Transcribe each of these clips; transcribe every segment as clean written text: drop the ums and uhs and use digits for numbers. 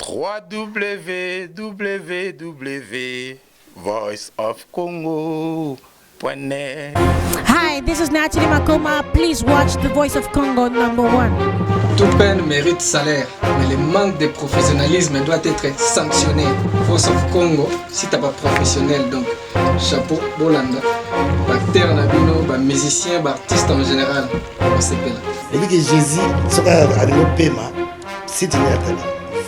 www.voiceofcongo.net. Hi, this is Nathalie Makoma. Please watch The Voice of Congo #1. Toute peine mérite salaire, mais le manque de professionnalisme doit être sanctionné. Voice of Congo, si t'as pas professionnel, donc chapeau, Bolanda. Acteur, musicien, artiste en général, on s'appelle. Et puis que Jésus sera à nouveau paiement, si tu n'as pas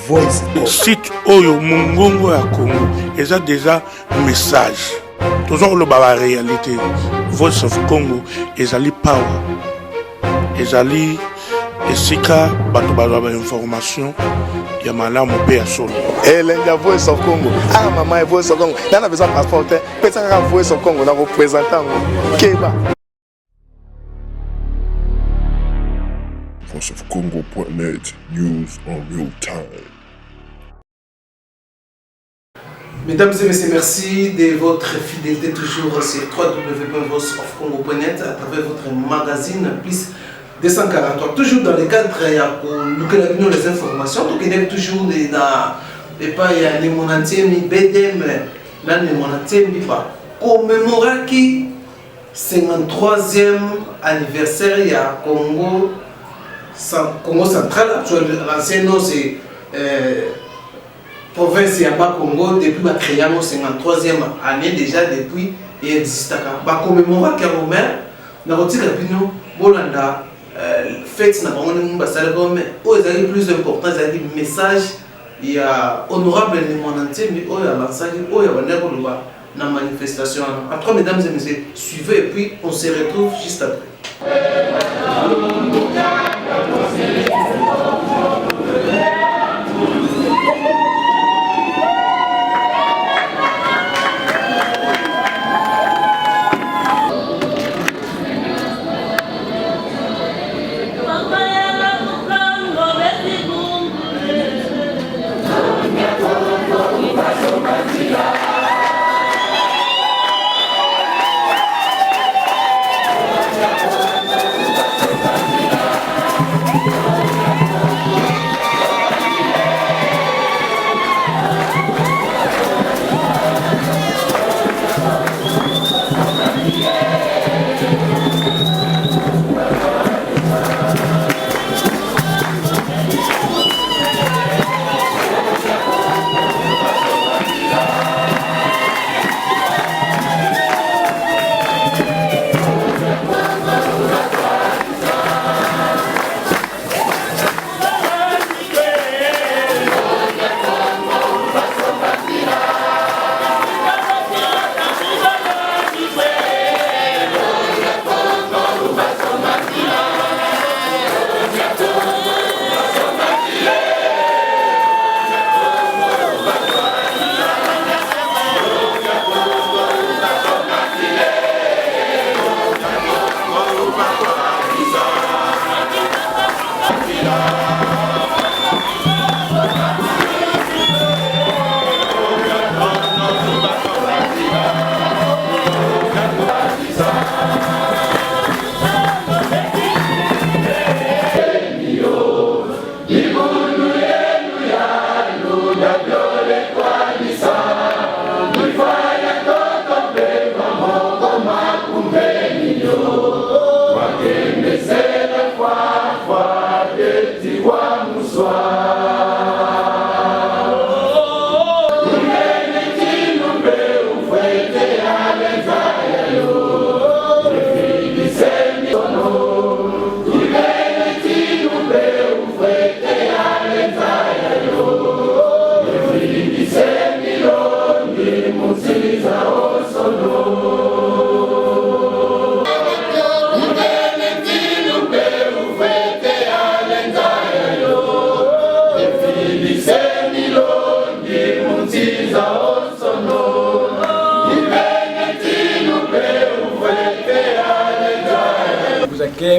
Voice of site Oyo Mungongo à Congo, et ça déjà message. Toujours le baba réalité. Voice of Congo, et ali power, et ali esika bato bazwa information ya malamu pe ya solo. L'India Voice of Congo. Ah maman Voice of Congo. Là on a besoin de passeport. Peut-être un Voice of Congo, on a représentant Keba. VoiceOfCongo.net, news en real time. Mesdames et messieurs, merci de votre fidélité toujours sur www.voiceofcongo.net à travers votre magazine plus 243. Toujours dans le cadre nous avons les informations, donc il y a toujours des pas il y a les monatiers mi BDM là les monatiers mi pas commémorer qui 53e anniversaire il y a Congo central, l'ancien nom c'est province de Congo depuis la création de 53e année déjà depuis il existe ba commémorer que Romain na rotika bino bolanda fête na bango ni basala comme aux plus important c'est le message il y a honorable le monde entier mais il y a message il y a banero loba na manifestation après mesdames et messieurs suivez et puis on se retrouve juste après.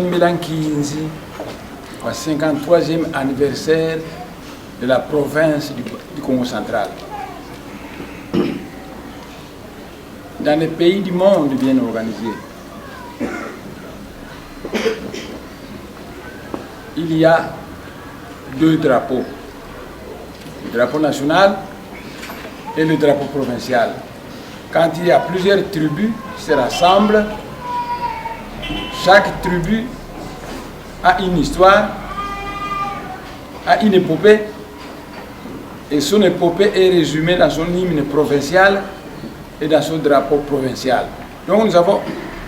Milankinzi, au 53e anniversaire de la province du Congo central. Dans les pays du monde bien organisés, il y a deux drapeaux. drapeau national et le drapeau provincial. Quand il y a plusieurs tribus qui se rassemblent, chaque tribu a une histoire, a une épopée, et son épopée est résumée dans son hymne provincial et dans son drapeau provincial. Donc nous avons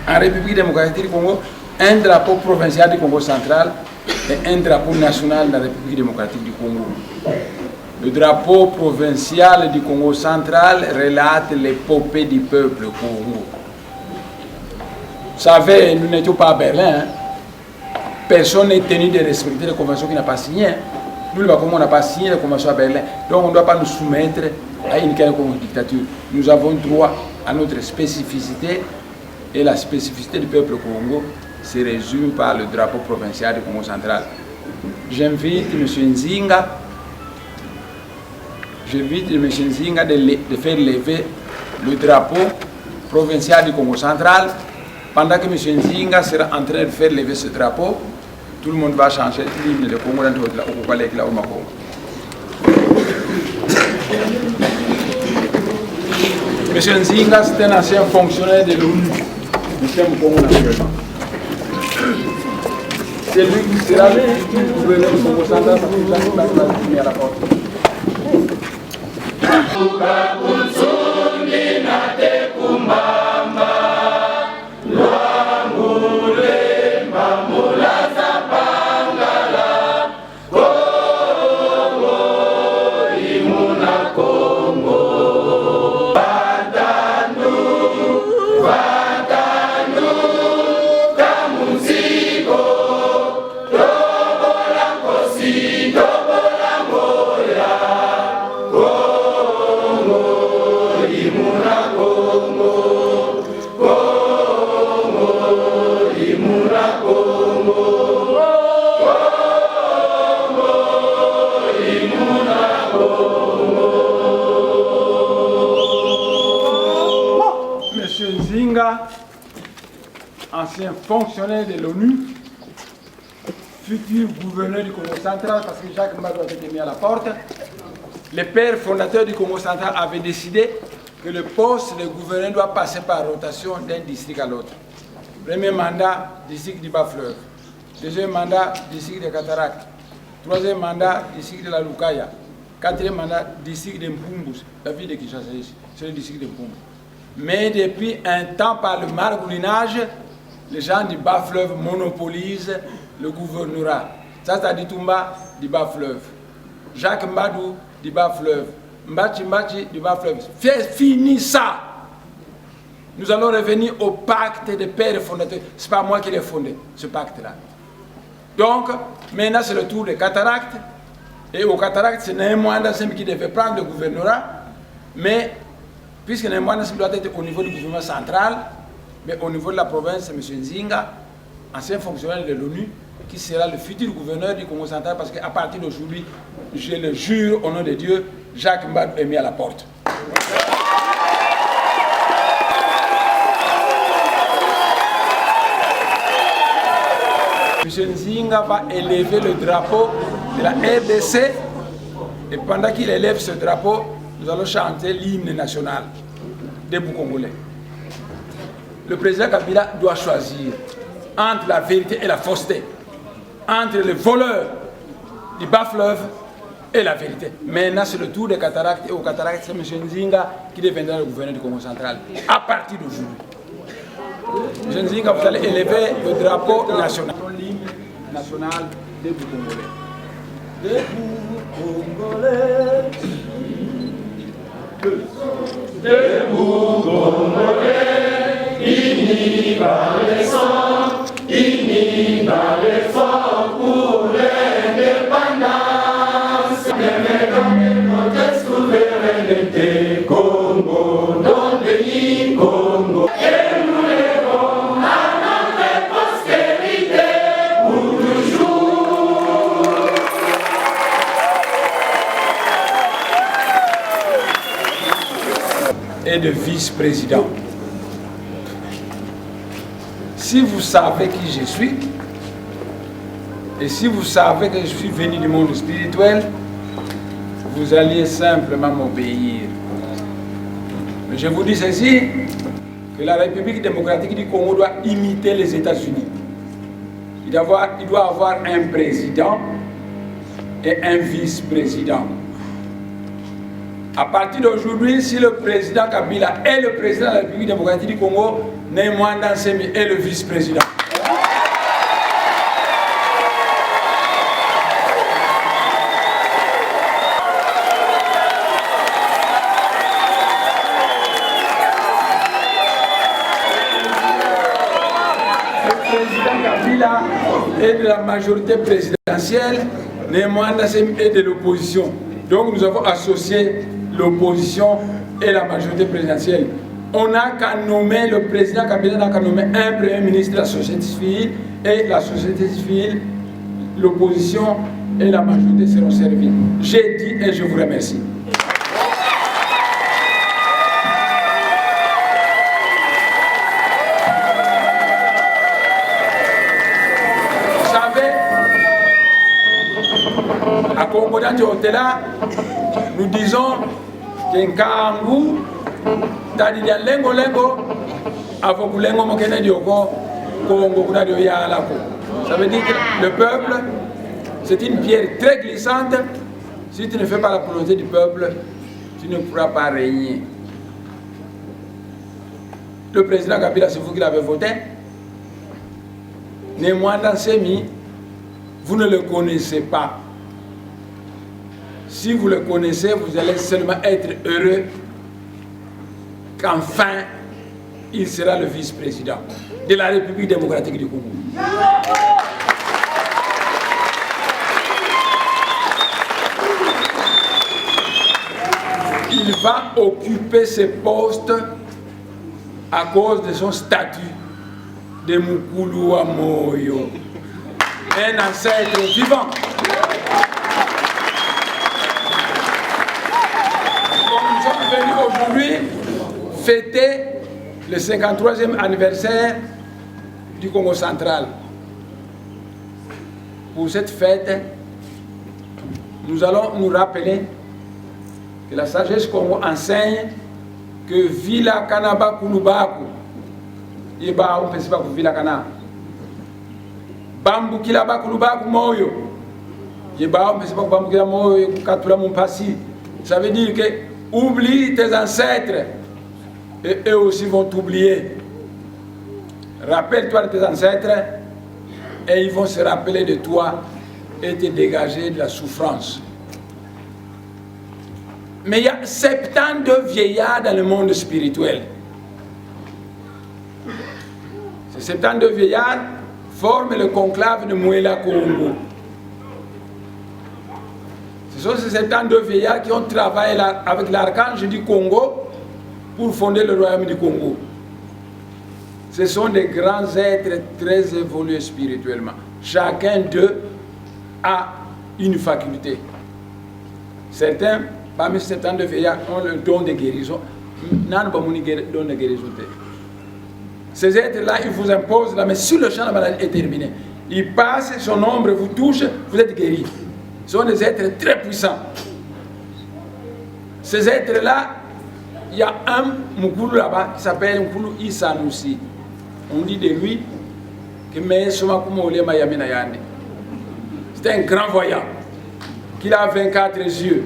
en République démocratique du Congo un drapeau provincial du Congo central et un drapeau national de la République démocratique du Congo. Le drapeau provincial du Congo central relate l'épopée du peuple Congo. Vous savez, nous n'étions pas à Berlin. Hein. Personne n'est tenu de respecter les conventions qu'il n'a pas signées. Nous, le Congo n'a pas signé les conventions à Berlin. Donc on ne doit pas nous soumettre à une quelconque dictature. Nous avons droit à notre spécificité et la spécificité du peuple Congo se résume par le drapeau provincial du Congo central. J'invite M. Nzinga de faire lever le drapeau provincial du Congo central. Pendant que M. Nzinga sera en train de faire lever ce drapeau, tout le monde va changer l'hymne de Congo dans le palais de la Congo. M. Nzinga, c'est un ancien fonctionnaire de l'ONU. C'est lui qui sera le gouverneur du Congo central parce que Jacques Mbadu a mis à la porte. Ancien fonctionnaire de l'ONU, futur gouverneur du Congo central, parce que Jacques Mbadu a été mis à la porte. Les pères fondateurs du Congo central avaient décidé que le poste de gouverneur doit passer par rotation d'un district à l'autre. Premier mandat, district du Bas-Fleuve. Deuxième mandat, district de Cataracte. Troisième mandat, district de la Lukaya. Quatrième mandat, district de Mpumbus, la ville de Kinshasa, c'est le district de Mpumbus. Mais depuis un temps, par le margoulinage, les gens du Bas-Fleuve monopolisent le gouvernorat. Ça, c'est Ditumba du Bas-Fleuve. Jacques Mbadu du Bas-Fleuve. Mbachi du Bas-Fleuve. Fini ça. Nous allons revenir au pacte des pères fondateurs. Ce n'est pas moi qui l'ai fondé, ce pacte-là. Donc, maintenant, c'est le tour des cataractes. Et aux cataractes, c'est Néhémoïse Ndassem qui devait prendre le gouvernorat. Mais, puisque Néhémoïse Ndassem doit être au niveau du gouvernement central, mais au niveau de la province, M. Nzinga, ancien fonctionnaire de l'ONU, qui sera le futur gouverneur du Congo central, parce qu'à partir d'aujourd'hui, je le jure au nom de Dieu, Jacques Mbadu est mis à la porte. M. Nzinga va élever le drapeau de la RDC, et pendant qu'il élève ce drapeau, nous allons chanter l'hymne national des Congolais. Le président Kabila doit choisir entre la vérité et la fausseté, entre les voleurs du Bas-Fleuve et la vérité. Maintenant, c'est le tour des cataractes, et aux cataractes, c'est M. Nzinga qui deviendra le gouverneur du Congo central à partir d'aujourd'hui. M. Nzinga, vous allez élever le drapeau national, l'hymne national des Congolais. Debout Congolais, debout Congolais, unis par les sangs, unis par les forts pour l'indépendance. Notre souveraineté, Congo, notre pays, Congo. Et nous lèverons à notre postérité pour toujours. Et de vice-président. Si vous savez qui je suis, et si vous savez que je suis venu du monde spirituel, vous alliez simplement m'obéir. Mais je vous dis ceci, que la République démocratique du Congo doit imiter les États-Unis. Il doit avoir un président et un vice-président. À partir d'aujourd'hui, si le président Kabila est le président de la République démocratique du Congo, Némouanda Nsemi est le vice-président. Et de la majorité présidentielle, Némouanda Nsemi est de l'opposition. Donc nous avons associé l'opposition et la majorité présidentielle. On n'a qu'à nommer, le président Kabila n'a qu'à nommer un premier ministre de la société civile, et la société civile, l'opposition et la majorité seront servis. J'ai dit et je vous remercie. À Congo Hôtela, nous disons qu'un Kangu, c'est-à-dire Lengo Lengo, avant que Lengo Mokene Dioko, Congo Kuna Dioya Alako. Ça veut dire que le peuple, c'est une pierre très glissante. Si tu ne fais pas la volonté du peuple, tu ne pourras pas régner. Le président Kabila, c'est vous qui l'avez voté. Némouanda Nsemi, vous ne le connaissez pas. Si vous le connaissez, vous allez seulement être heureux qu'enfin, il sera le vice-président de la République démocratique du Congo. Il va occuper ce poste à cause de son statut de Mukulu Amoyo, un ancêtre vivant. Nous sommes venus aujourd'hui fêter le 53e anniversaire du Congo central. Pour cette fête, nous allons nous rappeler que la sagesse Congo enseigne que Vila Kanaba Kulubaku, Yeba on pense pas que Vila Kana, Bambu Kilaba Kulubaku Moyo, Yeba on pense pas que Bambu Kilaba Moyo, Katula Mumpasi. Ça veut dire que oublie tes ancêtres et eux aussi vont t'oublier. Rappelle-toi de tes ancêtres et ils vont se rappeler de toi et te dégager de la souffrance. Mais il y a 72 vieillards dans le monde spirituel. Ces 72 vieillards forment le conclave de Mouela Congo. Ce sont ces 72 vieillards qui ont travaillé avec l'archange du Congo pour fonder le royaume du Congo. Ce sont des grands êtres très évolués spirituellement. Chacun d'eux a une faculté. Certains, parmi ces 72 vieillards, ont le don de guérison. Don de guérison. Ces êtres-là, ils vous imposent la main sur le champ, la maladie est terminée. Ils passent, son ombre vous touche, vous êtes guéri. Ce sont des êtres très puissants. Ces êtres-là, il y a un Mukulu là-bas qui s'appelle Mukulu Isanusi. On dit de lui que c'est un grand voyant, qu'il a 24 yeux.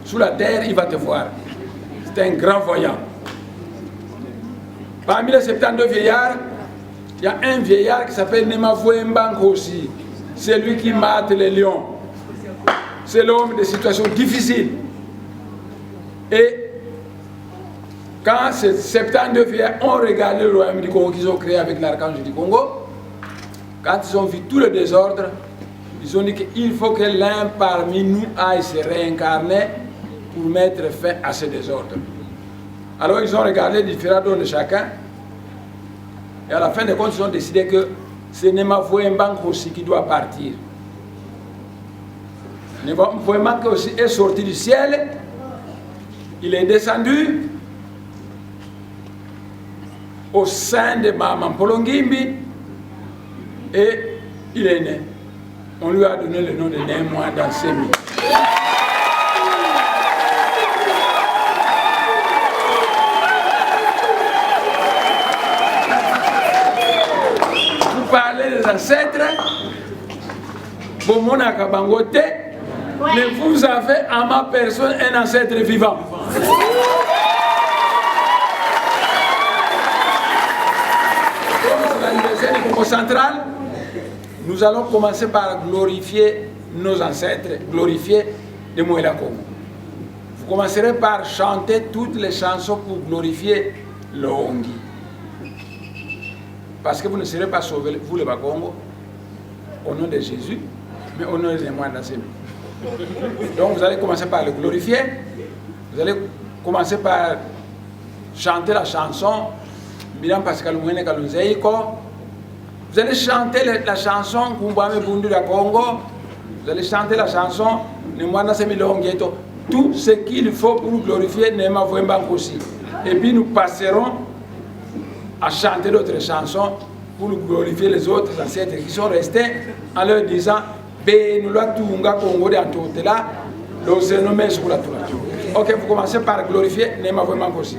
Sous la terre, il va te voir. C'est un grand voyant. Parmi les 72 vieillards, il y a un vieillard qui s'appelle Nemavoué Mbango aussi. C'est lui qui mate les lions. C'est l'homme des situations difficiles. Et quand ces 72 vieillards ont regardé le royaume du Congo qu'ils ont créé avec l'archange du Congo, quand ils ont vu tout le désordre, ils ont dit qu'il faut que l'un parmi nous aille se réincarner pour mettre fin à ce désordre. Alors ils ont regardé les différents dons de chacun, et à la fin de compte, ils ont décidé que c'est Nemavoué Mbango aussi qui doit partir. Nemavoué Mbango aussi est sorti du ciel, il est descendu au sein de Maman Polongimbi et il est né. on lui a donné le nom de Némois Dansemi. Vous parlez des ancêtres, Bomona Kabangote, mais vous avez à ma personne un ancêtre vivant. C'est l'anniversaire du Congo central. Nous allons commencer par glorifier nos ancêtres, glorifier les Moïla Congo. Vous commencerez par chanter toutes les chansons pour glorifier le Hongi. Parce que vous ne serez pas sauvés, vous le Bakongo, au nom de Jésus, mais au nom des Némois Dansemi. Donc vous allez commencer par le glorifier, vous allez commencer par chanter la chanson Bilan Pascal Mouene Kalunzeiko. Vous allez chanter la chanson Kumbame Bundu da Congo, vous allez chanter la chanson Némois Dansemi Longieto, tout ce qu'il faut pour glorifier Néma Vouembank aussi. Et puis nous passerons à chanter d'autres chansons pour glorifier les autres ancêtres qui sont restés en leur disant ok, vous commencez par glorifier Néma Vouembank aussi.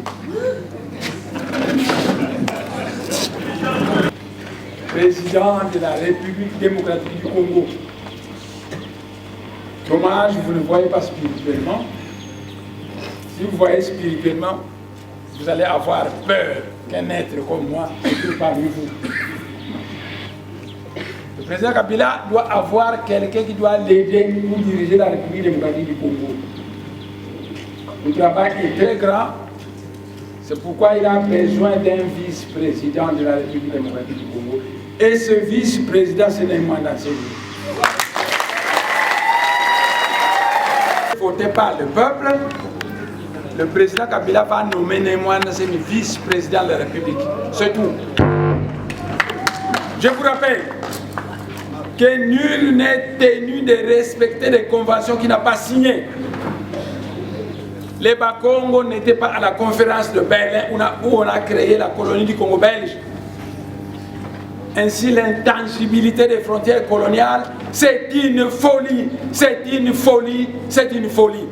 Président de la République démocratique du Congo. Dommage, vous ne voyez pas spirituellement. Si vous voyez spirituellement, vous allez avoir peur qu'un être comme moi soit parmi vous. Le président Kabila doit avoir quelqu'un qui doit l'aider pour diriger la République démocratique du Congo. Le travail est très grand. C'est pourquoi il a besoin d'un vice-président de la République démocratique du Congo. Et ce vice-président, c'est Némois Dansemi. Voté par le peuple, le président Kabila va nommer Némois Dansemi vice-président de la République. C'est tout. Je vous rappelle que nul n'est tenu de respecter des conventions qu'il n'a pas signées. Les Bakongo n'étaient pas à la conférence de Berlin où on a créé la colonie du Congo belge. Ainsi, l'intangibilité des frontières coloniales, c'est une folie, c'est une folie, c'est une folie.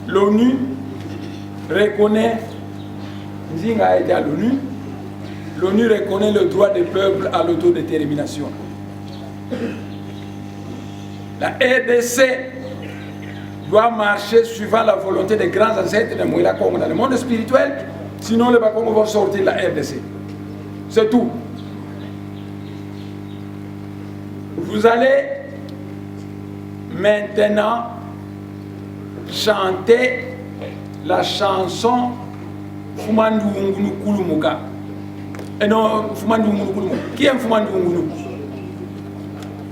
L'ONU reconnaît, Nzinga a été à l'ONU, l'ONU reconnaît le droit des peuples à l'autodétermination. La RDC doit marcher suivant la volonté des grands ancêtres de Moïla Congo dans le monde spirituel, sinon les Bakongo vont sortir de la RDC. C'est tout. Vous allez maintenant chanter la chanson Fumandu Ngunu Kulumuka. Et non, Fumandu Ngunu Kulumuka. Qui est Fumandu Ngunu?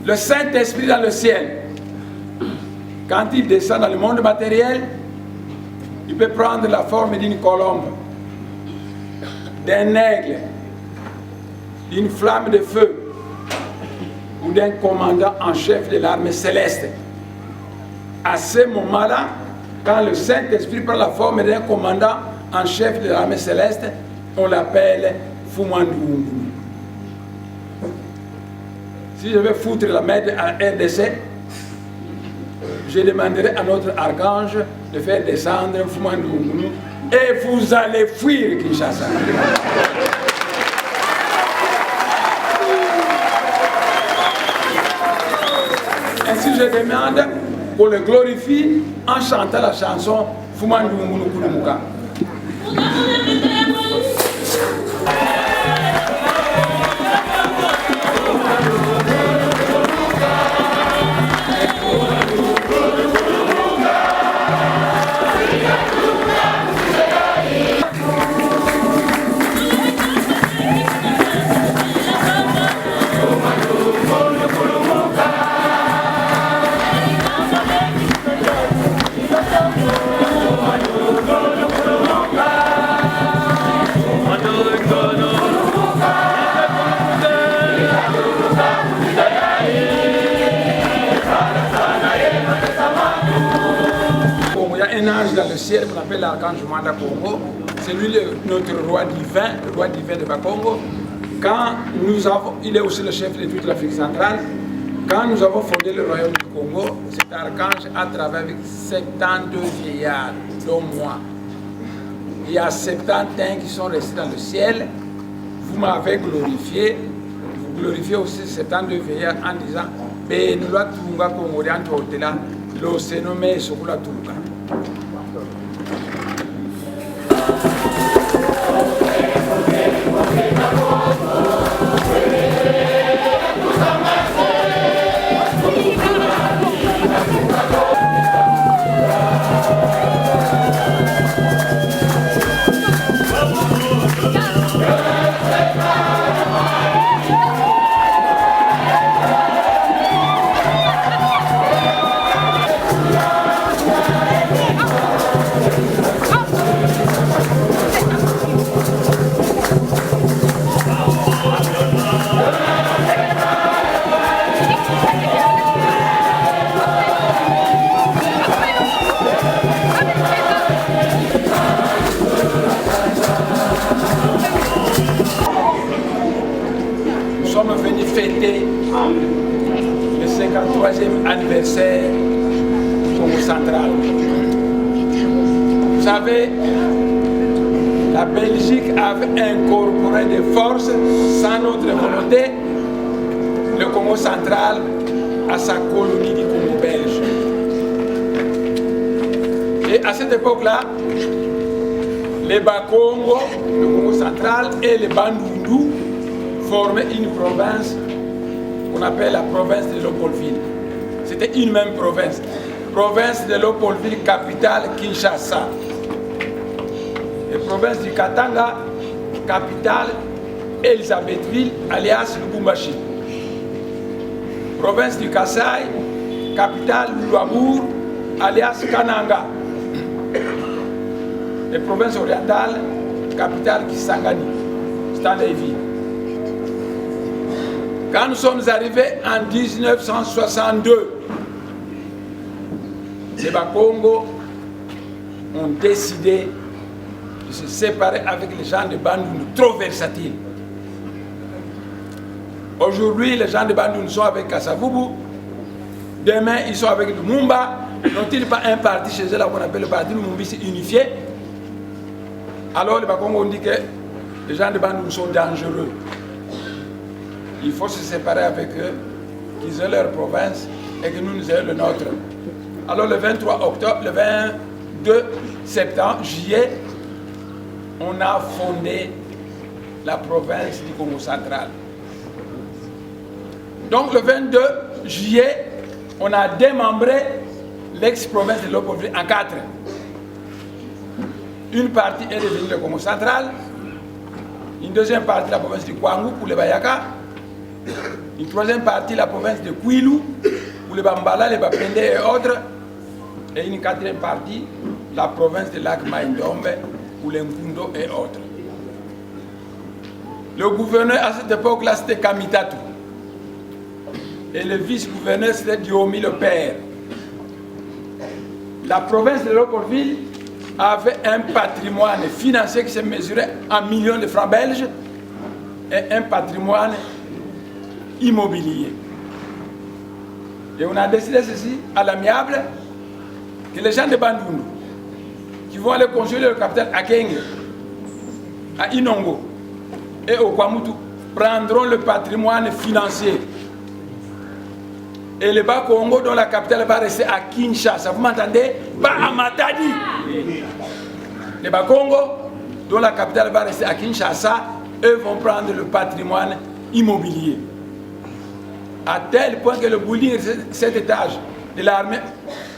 Le Saint-Esprit dans le ciel. Quand il descend dans le monde matériel, il peut prendre la forme d'une colombe, d'un aigle, d'une flamme de feu ou d'un commandant en chef de l'armée céleste. À ce moment-là, quand le Saint-Esprit prend la forme d'un commandant en chef de l'armée céleste, on l'appelle Fumandu. Si je vais foutre la main à RDC, je demanderai à notre archange de faire descendre Fumandu et vous allez fuir Kinshasa. Ainsi je demande qu'on le glorifie en chantant la chanson Fumandu Kulumuka. Dans le ciel qu'on appelle l'archange Manda Congo, c'est lui notre roi divin, le roi divin de Bakongo. Quand nous avons, il est aussi le chef de toute l'Afrique centrale. Quand nous avons fondé le royaume du Congo, cet archange a travaillé avec 72 vieillards, dont moi. Il y a 71 qui sont restés dans le ciel. Vous m'avez glorifié. Vous glorifiez aussi 72 vieillards en disant Benula Tunga Congo Hotela, lo Senome Sokula Tunga. Fêter le 53e anniversaire du Congo central. Vous savez, la Belgique avait incorporé des forces sans notre volonté le Congo central à sa colonie du Congo belge. Et à cette époque-là, les Bakongo, le Congo central, et les Bandundu formaient une province qu'on appelle la province de Léopoldville. C'était une même province. Province de Léopoldville, capitale Kinshasa. Et province du Katanga, capitale Elisabethville, alias Lubumbashi. Province du Kasaï, capitale Luabour, alias Kananga. Et province orientale, capitale Kisangani, Stanleyville. Quand nous sommes arrivés en 1962, les Bakongo ont décidé de se séparer avec les gens de Bandundu, trop versatiles. Aujourd'hui, les gens de Bandundu sont avec Kassavubu, demain ils sont avec Lumumba. N'ont-ils pas un parti chez eux là qu'on appelle le parti Lumumbisi unifié? Alors les Bakongo ont dit que les gens de Bandundu sont dangereux. Il faut se séparer avec eux, qu'ils aient leur province et que nous ayons le nôtre. Alors le 23 octobre, le 22 septembre, juillet, on a fondé la province du Congo central. Donc le 22 juillet, on a démembré l'ex-province de Léopoldville en 4. Une partie est devenue le Congo central, une deuxième partie la province du Kwangu pour les Bayaka, une troisième partie la province de Kwilu pour les Bambala, les Bapende et autres, et une quatrième partie la province de Lac Maïndombe pour les Nkundo et autres. Le gouverneur à cette époque-là c'était Kamitatu et le vice-gouverneur c'était Diomi le père. La province de Léopoldville avait un patrimoine financier qui se mesurait en millions de francs belges et un patrimoine immobilier. Et on a décidé ceci à l'amiable que les gens de Bandundu qui vont aller construire leur capital à Kenge, à Inongo et au Kwamutu prendront le patrimoine financier. Et le Bas-Congo dont la capitale va rester à Kinshasa. Vous m'entendez? Pas à Matadi. Les Bas-Congo dont la capitale va rester à Kinshasa, eux vont prendre le patrimoine immobilier. À tel point que le building de cet étage de l'armée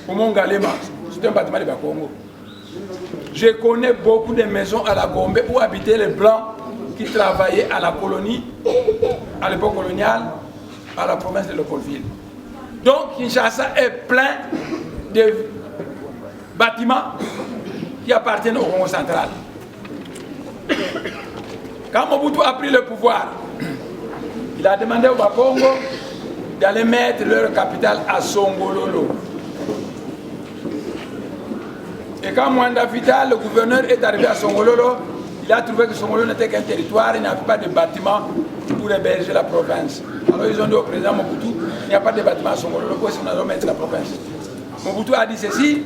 au Mont Galema, c'est un bâtiment de Bas-Congo. Je connais beaucoup de maisons à la Gombe où habitaient les Blancs qui travaillaient à la colonie, à l'époque coloniale, à la province de Léopoldville. Donc Kinshasa est plein de bâtiments qui appartiennent au Congo central. Quand Mobutu a pris le pouvoir, il a demandé au Bakongo d'aller mettre leur capitale à Songololo. Et quand Mwanda Vital, le gouverneur, est arrivé à Songololo, il a trouvé que Songololo n'était qu'un territoire, il n'y avait pas de bâtiment pour héberger la province. Alors ils ont dit au président Mobutu, il n'y a pas de bâtiment à Songololo, pourquoi est-ce qu'on a mettre la province? Mobutu a dit ceci,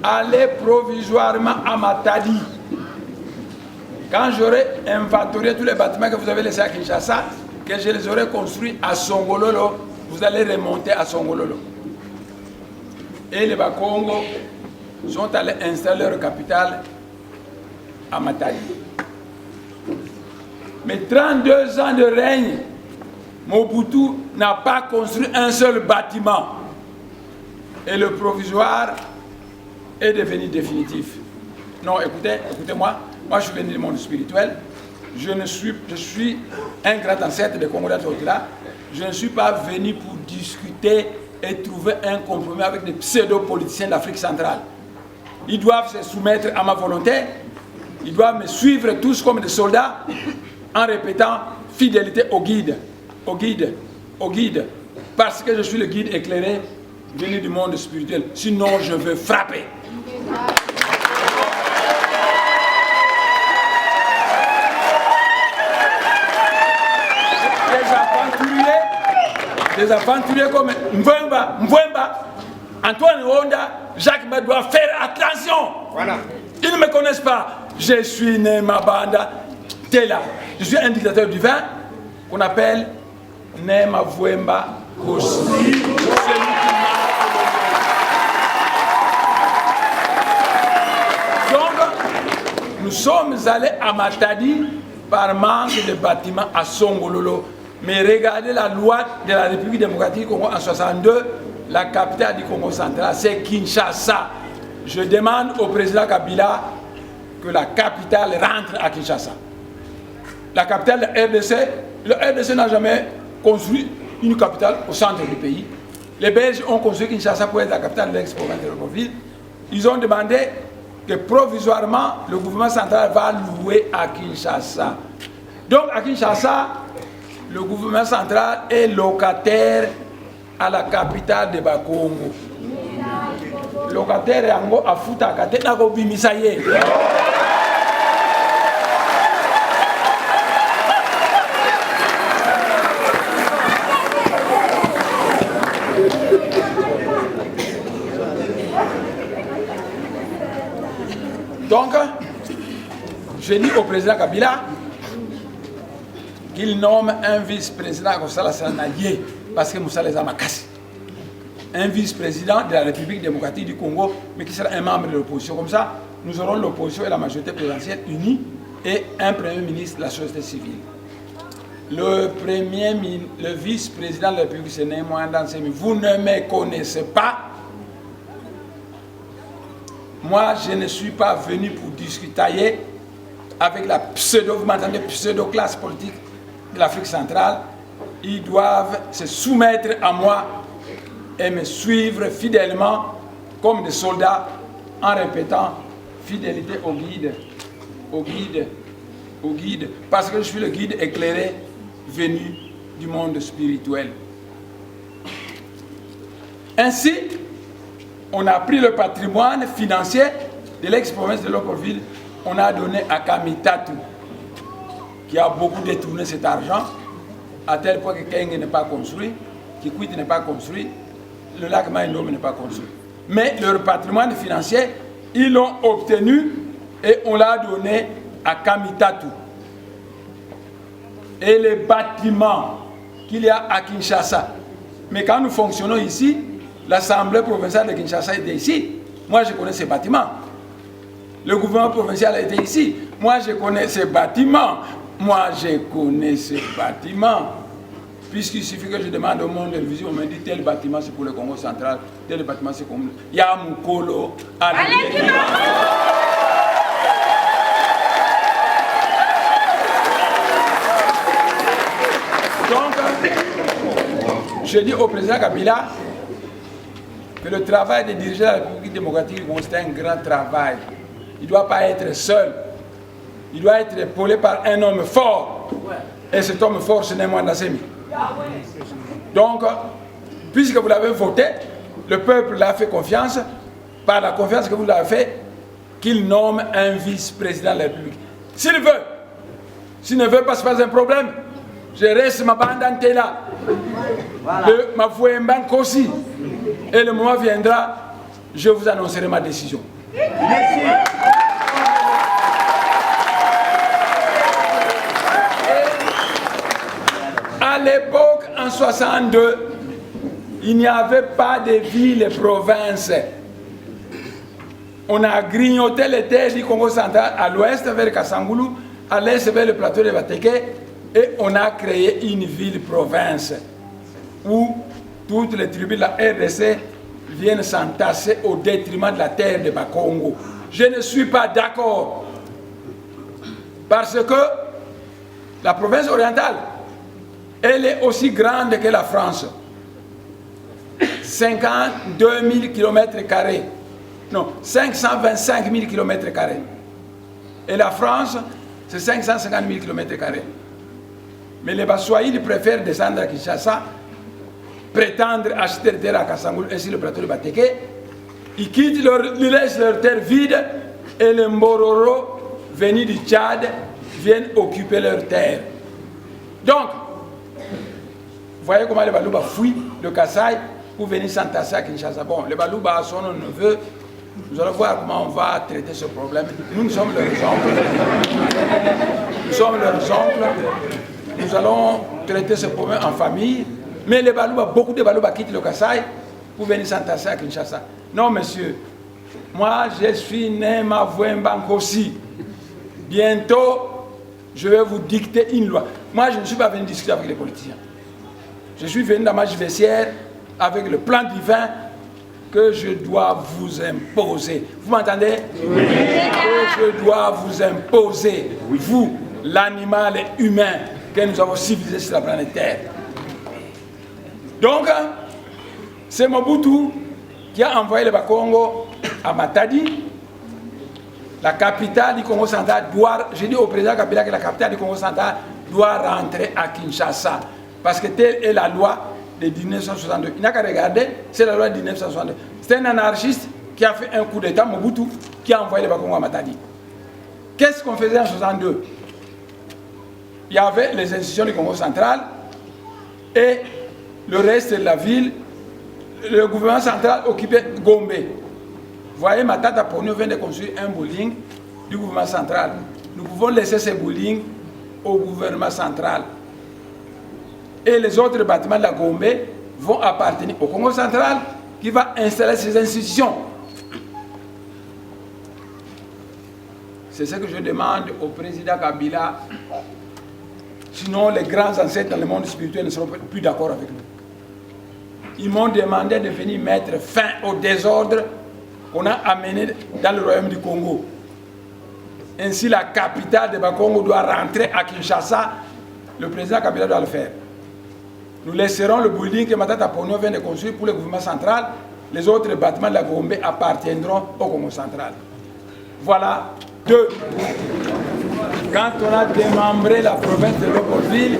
allez provisoirement à Matadi. Quand j'aurai inventorié tous les bâtiments que vous avez laissés à Kinshasa, que je les aurai construits à Songololo, vous allez remonter à Songololo. Et les Bakongo sont allés installer leur capitale à Matadi. Mais 32 ans de règne, Mobutu n'a pas construit un seul bâtiment. Et le provisoire est devenu définitif. Non, écoutez-moi, moi je suis venu du monde spirituel, je suis un grand ancêtre des Congolais là. Je ne suis pas venu pour discuter et trouver un compromis avec des pseudo-politiciens d'Afrique centrale. Ils doivent se soumettre à ma volonté, ils doivent me suivre tous comme des soldats en répétant fidélité au guide, au guide, au guide, parce que je suis le guide éclairé venu du monde spirituel, sinon je veux frapper. Des aventuriers comme Mvemba, Antoine Honda, Jacques Mba doit faire attention. Voilà. Ils ne me connaissent pas. Je suis Nema Banda Tela. Je suis un dictateur du vin qu'on appelle Nema Vwemba Kosi. Donc, nous sommes allés à Matadi par manque de bâtiments à Songololo. Mais regardez la loi de la République démocratique du Congo en 62, la capitale du Congo central, c'est Kinshasa. Je demande au président Kabila que la capitale rentre à Kinshasa. La capitale de RDC, le RDC n'a jamais construit une capitale au centre du pays. Les Belges ont construit Kinshasa pour être la capitale de l'ex-province de Libreville. Ils ont demandé que provisoirement, le gouvernement central va louer à Kinshasa. Donc à Kinshasa, le gouvernement central est locataire à la capitale de Bakongo. Locataire yango afuta kate na ko bimisa ye. Donc, je dis au président Kabila qu'il nomme un vice-président comme ça, parce que Moussa les a macassés. Un vice-président de la République démocratique du Congo, mais qui sera un membre de l'opposition. Comme ça, nous aurons l'opposition et la majorité présidentielle unis et un premier ministre de la société civile. Le vice-président de la République, c'est Némoin Dansemi. Vous ne me connaissez pas. Moi, je ne suis pas venu pour discuter avec la pseudo-classe politique de l'Afrique centrale. Ils doivent se soumettre à moi et me suivre fidèlement comme des soldats en répétant fidélité au guide, au guide, au guide, parce que je suis le guide éclairé venu du monde spirituel. Ainsi, on a pris le patrimoine financier de l'ex-province de Libreville, on a donné à Kamitatu, qui a beaucoup détourné cet argent, à tel point que Kenge n'est pas construit, Kikwit n'est pas construit, le lac Maïnome n'est pas construit. Mais leur patrimoine financier, ils l'ont obtenu et on l'a donné à Kamitatu. Et les bâtiments qu'il y a à Kinshasa. Mais quand nous fonctionnons ici, l'Assemblée provinciale de Kinshasa était ici. Moi, je connais ces bâtiments. Le gouvernement provincial a été ici. Moi, je connais ces bâtiments. Moi, je connais ces bâtiments. Puisqu'il suffit que je demande au monde de vision, on me dit tel bâtiment c'est pour le Congo central, tel bâtiment c'est comme Yamoukolo. Donc, je dis au président Kabila que le travail des dirigeants de la République démocratique du Congo, c'est un grand travail. Il ne doit pas être seul. Il doit être épaulé par un homme fort. Et cet homme fort, ce n'est moi Nassemi. Donc, puisque vous l'avez voté, le peuple l'a fait confiance. Par la confiance que vous l'avez fait, qu'il nomme un vice-président de la République. S'il veut. S'il ne veut pas, ce n'est pas un problème. Je reste ma bande là. Ma Fouembank aussi. Et le moment viendra, je vous annoncerai ma décision. Merci. À l'époque, en 62, il n'y avait pas de villes et provinces. On a grignoté les terres du Congo central à l'ouest vers Kassangoulou, à l'est vers le plateau de Bateke, et on a créé une ville-province où toutes les tribus de la RDC viennent s'entasser au détriment de la terre de Bakongo. Je ne suis pas d'accord. Parce que la province orientale, elle est aussi grande que la France. 52 000 km². Non, 525 000 km². Et la France, c'est 550 000 km². Mais les Baswahili préfèrent descendre à Kinshasa, prétendre acheter des terres à Kassangoulou, ainsi le plateau de Bateke. Ils quittent, ils laissent leurs terres vides et les Mbororo, venus du Tchad, viennent occuper leurs terres. Donc, vous voyez comment les Balouba fuient le Kasaï pour venir s'entasser à Kinshasa. Bon, les Balouba sont nos neveux. Nous allons voir comment on va traiter ce problème. Nous sommes leurs oncles. Nous sommes leurs oncles. Nous allons traiter ce problème en famille. Mais les Balouba, beaucoup de Balouba quittent le Kasaï pour venir s'entasser à Kinshasa. Non, monsieur. Moi, je suis né ma Fouembank aussi. Bientôt, je vais vous dicter une loi. Moi, je ne suis pas venu discuter avec les politiciens. Je suis venu dans ma vestiaire avec le plan divin que je dois vous imposer. Vous m'entendez? Oui. Que je dois vous imposer, oui. Vous, l'animal humain que nous avons civilisé sur la planète Terre. Donc, c'est Mobutu qui a envoyé le Bakongo à Matadi. La capitale du Congo central doit, j'ai dit au président Kabila que la capitale du Congo central doit rentrer à Kinshasa. Parce que telle est la loi de 1962. Il n'a qu'à regarder, c'est la loi de 1962. C'est un anarchiste qui a fait un coup d'État, Mobutu, qui a envoyé le Bakongo à Matadi. Qu'est-ce qu'on faisait en 1962? Il y avait les institutions du Congo central et le reste de la ville, le gouvernement central occupait Gombe. Vous voyez, Matata Ponyo vient de construire un bowling du gouvernement central. Nous pouvons laisser ces bowling au gouvernement central. Et les autres bâtiments de la Gombe vont appartenir au Congo central qui va installer ses institutions. C'est ce que je demande au président Kabila. Sinon, les grands ancêtres dans le monde spirituel ne seront plus d'accord avec nous. Ils m'ont demandé de venir mettre fin au désordre qu'on a amené dans le royaume du Congo. Ainsi, la capitale de Bakongo doit rentrer à Kinshasa. Le président Kabila doit le faire. Nous laisserons le building que Matata Ponyo vient de construire pour le gouvernement central. Les autres bâtiments de la Gombe appartiendront au Congo central. Voilà. 2. Quand on a démembré la province de Lopoville,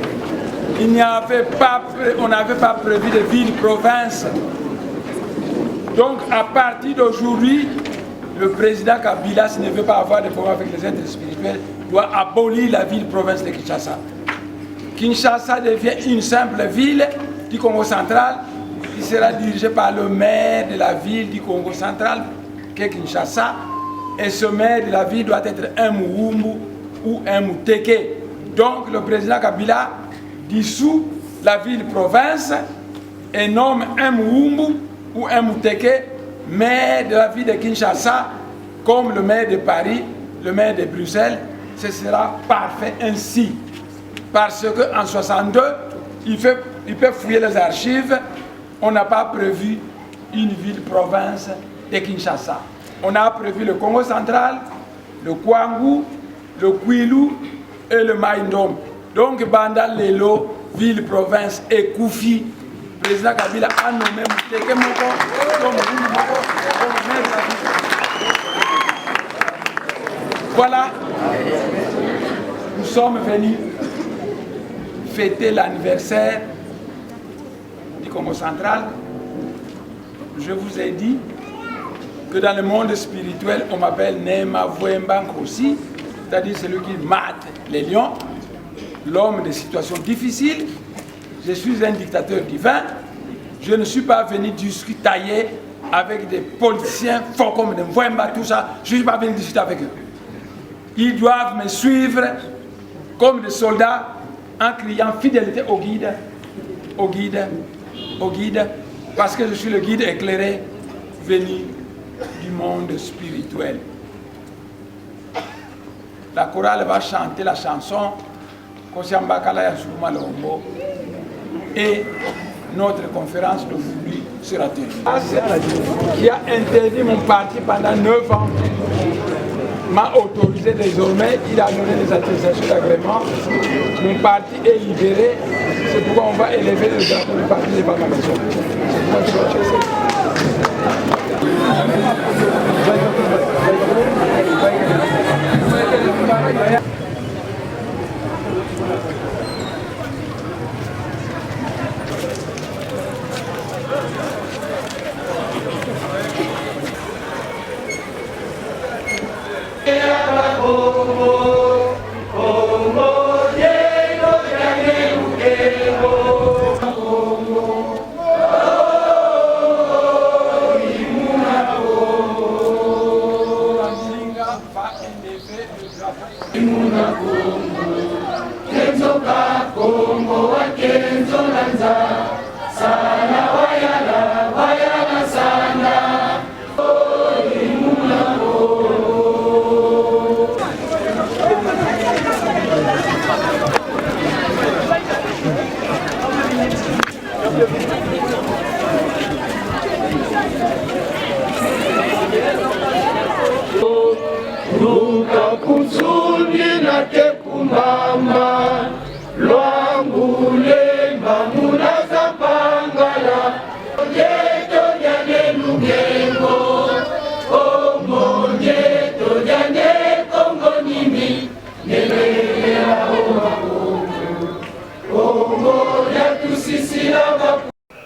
on n'avait pas prévu de ville-province. Donc, à partir d'aujourd'hui, le président Kabila, s'il ne veut pas avoir de problème avec les êtres spirituels, doit abolir la ville-province de Kinshasa. Kinshasa devient une simple ville du Congo central qui sera dirigée par le maire de la ville du Congo central, qui est Kinshasa. Et ce maire de la ville doit être un Muumbu ou un Muteke. Donc, le président Kabila dissout la ville-province et nomme un Muumbu ou un Muteke, maire de la ville de Kinshasa, comme le maire de Paris, le maire de Bruxelles. Ce sera parfait ainsi. Parce qu'en 1962, il peut fouiller les archives, on n'a pas prévu une ville-province de Kinshasa. On a prévu le Congo central, le Kwangu, le Kwilu et le Maïndom. Donc, Banda Lelo, ville-province et Koufi, le président Kabila a nommé Muteke Moko comme maire de la ville. Voilà, nous sommes venus fêter l'anniversaire du Congo central. Je vous ai dit que dans le monde spirituel, on m'appelle Nema Vouembank aussi, c'est-à-dire celui qui mate les lions, l'homme des situations difficiles. Je suis un dictateur divin. Je ne suis pas venu discuter tailler avec des politiciens forts comme des Vouemba, tout ça. Je ne suis pas venu discuter avec eux. Ils doivent me suivre comme des soldats en criant fidélité au guide, au guide, au guide, parce que je suis le guide éclairé venu du monde spirituel. La chorale va chanter la chanson et notre conférence d'aujourd'hui sera terminée. Qui a interdit mon parti pendant 9 ans m'a autorisé désormais, il a donné des attestations d'agrément. Mon parti est libéré, c'est pourquoi on va élever le drapeau du parti de Bamamazo.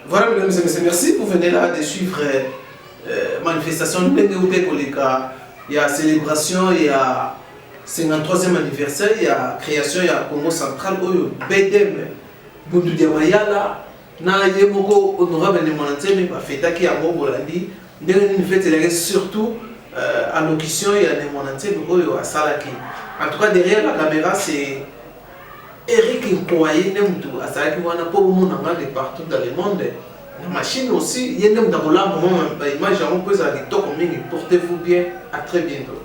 Voilà, mesdames et messieurs, merci. Vous venez là de suivre manifestation de il y a célébration, il y a 53e anniversaire, il y a création, il y a Congo central, BDM, Bundu Diamayala, na yemoko honorable de Monantemi, fête qui a Bolandi, une fête surtout allocution, il y a des Monantemi, à Salaki. En tout cas, derrière la caméra, c'est Eric Nkoye Nemdu, à Salaki, on a pas beaucoup de partout dans le monde. La machine aussi, il y a des gens qui ont image, on peut aller portez-vous bien, à très bientôt.